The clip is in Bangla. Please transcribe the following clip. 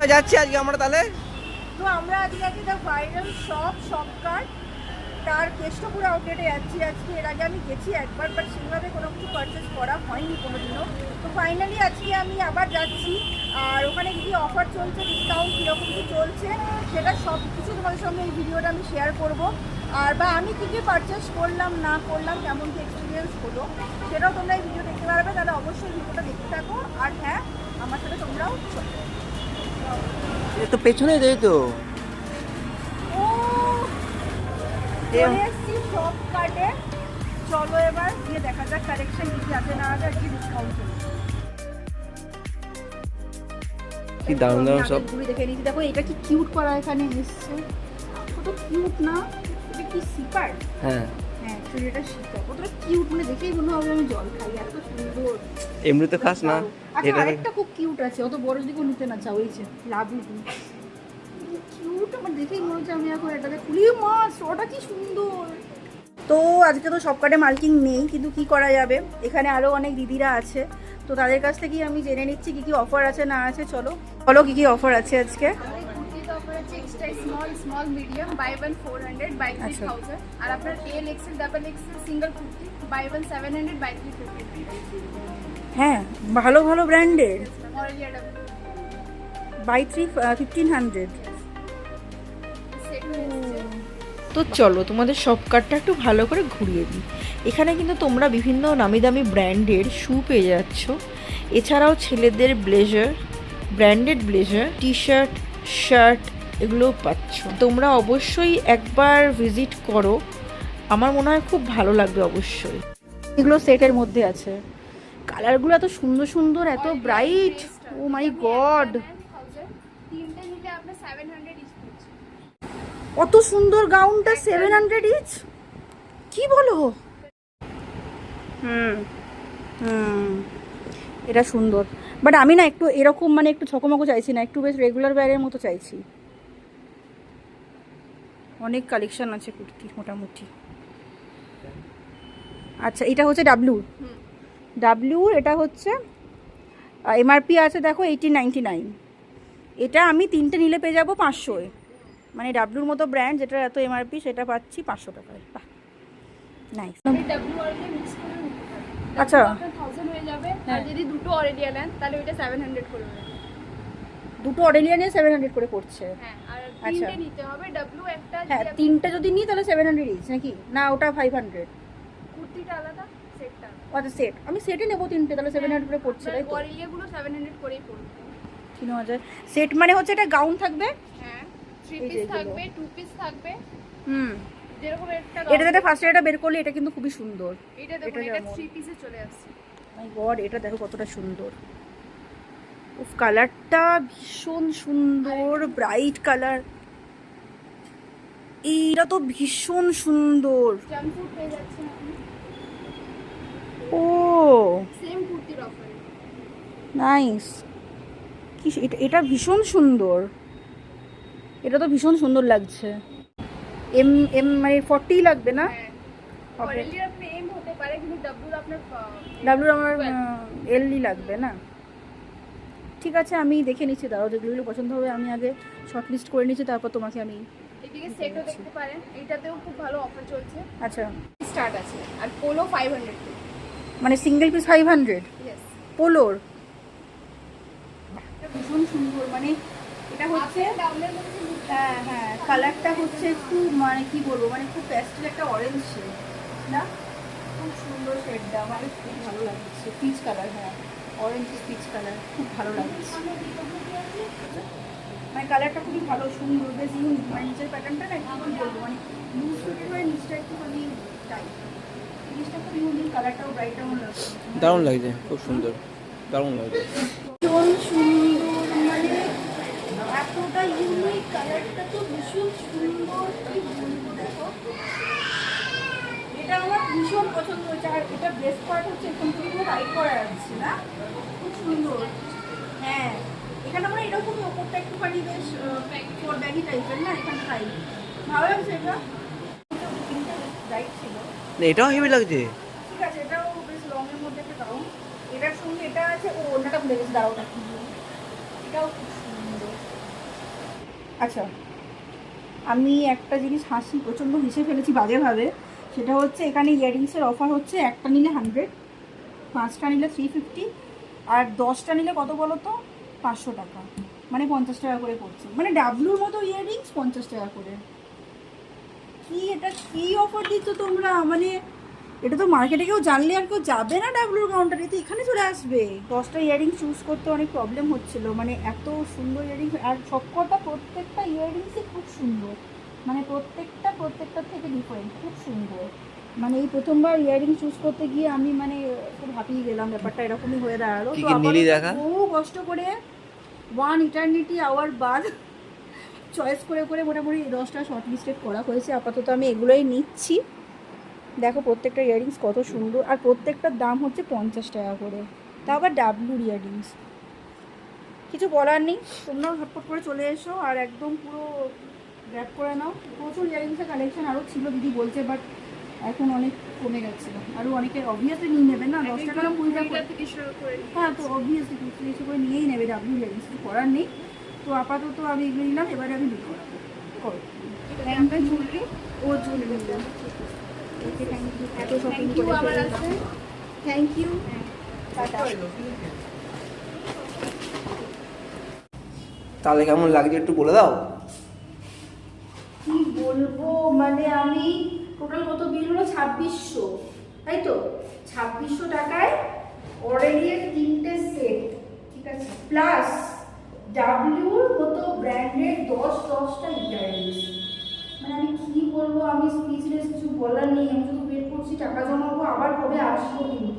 কোথায় যাচ্ছি আজকে আমরা তাহলে? তো আমরা আজকে আছি দ্য ভাইরাল শপকার্ট, তার কেষ্টপুর আউটলেটে যাচ্ছি আজকে। এর আগে আমি গেছি একবার, বাট সেভাবে কোনো কিছু পারচেস করা হয়নি কোনোদিনও। তো ফাইনালি আজকে আমি আবার যাচ্ছি, আর ওখানে কী অফার চলছে, ডিসকাউন্ট কীরকম কী চলছে, সেটা সব কিছু তোমাদের সঙ্গে এই ভিডিওটা আমি শেয়ার করব। আর বা আমি কী কী পারচেস করলাম না করলাম, কেমন কী এক্সপিরিয়েন্স হলো, সেটাও তোমরা এই ভিডিও দেখতে পারবে। তাহলে অবশ্যই ভিডিওটা দেখতে থাকো, আর হ্যাঁ, আমার সাথে তোমরাও চলো। এটা তো পেছনে দেই তো। ফ্লিপকার্টে চলো এবার গিয়ে দেখা যাক কালেকশন কি আছে না আছে, কি ডিসকাউন্ট চলছে। কি দারুণ দারুণ সব ঘুরে দেখে নিয়েছি। দেখো এটা কি কিউট করা এখানে এসছে, কত কিউট না? এটা কি সিপার? হ্যাঁ হ্যাঁ এটা সিপার, কতটা কিউট, মানে দেখেই মনে হবে আমি জল খাই, এত সুন্দর। এমনি তো খাস না আচ্ছা এটা? আরেকটা খুব কিউট আছে, অত বড় দিকেও নিতে না চাও, এই যে লাভলি কিউট, আমার দেখেই মনে হচ্ছে আমি এখন এটাতে খুলি। মাছ ওটা কি সুন্দর। তো আজকে তো সবকটা মার্কিং নেই, কিন্তু কি করা যাবে, এখানে আরও অনেক দিদিরা আছে, তো তাদের কাছ থেকেই আমি জেনে নিচ্ছি কি কি অফার আছে না আছে। চলো বলো কি কি অফার আছে আজকে। কুর্তিতে অফার আছে extra small medium by 1 400 by 3000, আর আপনার L XL double XL single kurti by 1 700 by 350। হ্যাঁ ভালো ভালো ব্র্যান্ডের অরেলিয়া ডাবল বাই 1500। সেট হয়েছে। তো চলো তোমাদের সব কার্ডটা একটু ভালো করে ঘুরিয়ে দিই। এখানে কিন্তু তোমরা বিভিন্ন নামি দামি ব্র্যান্ডের শু পেয়ে যাচ্ছ, এছাড়াও ছেলেদের blazer, branded blazer, T shirt, shirt এগুলোও পাচ্ছ। তোমরা অবশ্যই একবার ভিজিট করো, আমার মনে হয় খুব ভালো লাগবে অবশ্যই। এগুলো সেটের মধ্যে আছে, কালারগুলো এত সুন্দর সুন্দর, এত ব্রাইট, ও মাই গড। তিনটে নিলে আপনার 700 ইচ পড়ছে। কত সুন্দর গাউনটা, 700 ইচ, কি বলো? হুম হুম এটা সুন্দর, বাট আমি না একটু এরকম মানে একটু ছকমকো চাইছি না, একটু বেশ রেগুলার ওয়্যারের মতো চাইছি। অনেক কালেকশন আছে কুর্তির মোটামুটি। আচ্ছা এটা হচ্ছে ডাব্লিউ, এটা হচ্ছে এমআরপি আছে দেখো 1899। এটা আমি তিনটে নিলে পেয়ে যাবো 500-এ, মানে ডাব্লিউর মতো ব্র্যান্ড যেটা এত এমআরপি সেটা পাচ্ছি 500 টাকায়। বাহ নাইস। ডাব্লিউ অরেলিয়া মিক্স করে নিতে পারেন। আচ্ছা আপনার 1000 হয়ে যাবে, আর যদি দুটো অরেলিয়া নেন তাহলে ওইটা 700 করে হবে। দুটো অরেলিয়ানে 700 করে পড়ছে। হ্যাঁ, আর আচ্ছা। তিনটে নিতে হবে ডাব্লিউ একটা, হ্যাঁ যদি আপনি তিনটে যদি নিই তাহলে 700 ইচ নাকি না, ওটা 500? কুর্তিটা আলাদা, সেটটা আচ্ছা সেট, আমি সেটে নেবো তিনটে, তাহলে 700 করে পড়ছে তাই তো? অরেলিয়া গুলো 700 করেই পড়বে। 3000 সেট মানে হচ্ছে এটা গাউন থাকবে। হ্যাঁ, 3 এই পিস যেগুলো। থাকবে, 2 পিস থাকবে, হুম যেরকম একটা এটা যেটা ফার্স্টে এটা বের করলে এটা কিন্তু খুবই সুন্দর। এটা দেখুন, এটা এটা যেমন। 3 পিসে চলে আসছে। মাই গড এটা দেখো কতটা সুন্দর, উফ কালারটা ভীষণ সুন্দর, ব্রাইট কালার, এইটা তো ভীষণ সুন্দর। জাম্পসুট পেয়ে যাচ্ছেন আপনি ও সেম কুর্তির অফারে। নাইস, কি এটা, এটা ভীষণ সুন্দর, এটা তো ভীষণ সুন্দর লাগছে। এম এম মানে 40 লাগবে না? হ্যাঁ, অরেলিয়া আপনি এম হতে পারে, কিন্তু ডাব্লিউ আপনার ডাব্লিউর আমার এলই লাগবে না? ঠিক আছে আমি দেখে নিচ্ছি, দাঁড়াও যেগুলো পছন্দ হবে আমি আগে শর্ট লিস্ট করে নিচ্ছি, তারপর তোমাকে আমি। এদিকে সেটও দেখতে পারেন, এইটাতেও খুব ভালো অফার চলছে, আচ্ছা স্টার্ট আছে। আর পোলো 500 মানে সিঙ্গেল পিস 500 ইয়েস। পোলোর, ভীষণ সুন্দর, মানে এটা হচ্ছে ডাউনের মধ্যে হ্যাঁ হ্যাঁ কালারটা হচ্ছে একটু মানে কি বলবো, মানে খুব প্যাস্টেল একটা অরেঞ্জ শেড না, খুব সুন্দর শেডটা, আমার খুব ভালো লাগছে। পিচ কালার, হ্যাঁ অরেঞ্জ পিচ কালার, খুব ভালো লাগছে, মানে কালারটা খুবই ভালো সুন্দর, বেশ ইউনিক, মানে নিচের প্যাটার্নটা না কি বলবো, মানে লুজ ফিটের হয়, নিচটা একটু মানে টাইট, জিনিসটা খুব ইউনিক, কালারটাও ব্রাইট আমার লাগছে, দারুণ লাগছে, খুব সুন্দর, দারুণ লাগছে। ভীষণ সুন্দর, মানে এতটা ইউনিক, কালারটা তো ভীষণ সুন্দর, কি বলবো দেখো, এটা আমার ভীষণ পছন্দ হয়েছে। আর এটা বেস্ট পার্ট হচ্ছে এখান থেকে পুরো রাইড করা যাচ্ছে না, খুব সুন্দর। হ্যাঁ এখানে আমরা এরকমই ওপরটা একটুখানি বেশ ফোর ব্যাগি টাইপের না, এখানে খাই ভালো লাগছে। এটা রাইট ছিল, না এটাও হেভি লাগছে। ঠিক আছে এটাও বেশ লংয়ের মধ্যে একটা গাউন, এটার সঙ্গে এটা আছে, ও ওটাটা ভুলে গেছি, দাঁড়াও না কি বলি। এটাও খুব সুন্দর, আচ্ছা, আমি একটা জিনিস প্রচণ্ড হেসে ফেলেছি বাজেভাবে। সেটা হচ্ছে এখানে ইয়াররিংসের অফার হচ্ছে, একটা নিলে 100, 5টা নিলে 350, আর 10টা নিলে কত বলো তো, 500 টাকা, মানে 50 টাকা করে পড়ছে। মানে ডাবলুর মতো ইয়াররিংস 50 টাকা করে। কি এটা কি অফার দিচ্ছ তোমরা? মানে এটা তো মার্কেটে কেউ জানলে আর কেউ যাবে না ডাবলুর কাউন্টারে, তো এখানে চলে আসবে। 10টা ইয়াররিং চুজ করতে অনেক প্রবলেম হচ্ছিল, মানে এত সুন্দর ইয়াররিংস, আর সবকটা প্রত্যেকটা ইয়াররিংসই খুব সুন্দর, মানে প্রত্যেকটা থেকে ডিফারেন্ট, খুব সুন্দর। মানে এই প্রথমবার ইয়াররিং চুজ করতে গিয়ে আমি মানে খুব হাঁপিয়ে গেলাম, ব্যাপারটা এরকমই হয়ে দাঁড়ালো। কি তো কি নিলি আপাতত দেখা? বহু কষ্ট করে 1 ইটারনিটি আওয়ার বাদ চয়েস করে করে মোটামুটি 10টা শর্ট লিস্টেড করা হয়েছে। আপাতত আমি এগুলোই নিচ্ছি। দেখো প্রত্যেকটা ইয়াররিংস কত সুন্দর, আর প্রত্যেকটার দাম হচ্ছে 50 টাকা করে, তা আবার ডাবলুর ইয়াররিংস। কিছু বলার নেই, তোমরাও ঝটপট করে চলে এসো আর একদম পুরো গ্র্যাব করে নাও। প্রচুর ইয়াররিংসের কালেকশন আরও ছিল দিদি বলছে, বাট এখন অনেক কমে গেছে। আরও অনেকে অবভিয়াসলি নিয়ে নেবে না, 10 টাকা 20 টাকা থেকে শুরু করে হ্যাঁ, তো অবভিয়াসলি কিছু করে নিয়েই নেবে ডাবলু ইয়াররিংস, কিছু করার নেই। তো আপাতত আমি এগুলো নিলাম, এবারে আমি বিল করাবো। করো। আমরা জুয়েলারি ও জুয়েলারি নিলাম। ওকে, থ্যাংক ইউ। এত শপিং থ্যাংক ইউ করে আমার আছে থ্যাংক ইউ, টাটা। তাহলে কেমন লাগছে একটু বলে দাও। কি বলবো, মানে আমি টোটাল কত বিল হলো, 2600, তাই তো? 2600 টাকায় অরেলিয়ার 3টে সেট, ঠিক আছে, প্লাস ডাব্লিউর মতো ব্র্যান্ডের 10টা ইয়াররিংস। মানে আমি কি বলবো, আমি স্পিচলেস, কিছু বলার নেই। আমি শুধু ওয়েট করছি, টাকা জমাবো, আবার কবে আসবো কিন্তু।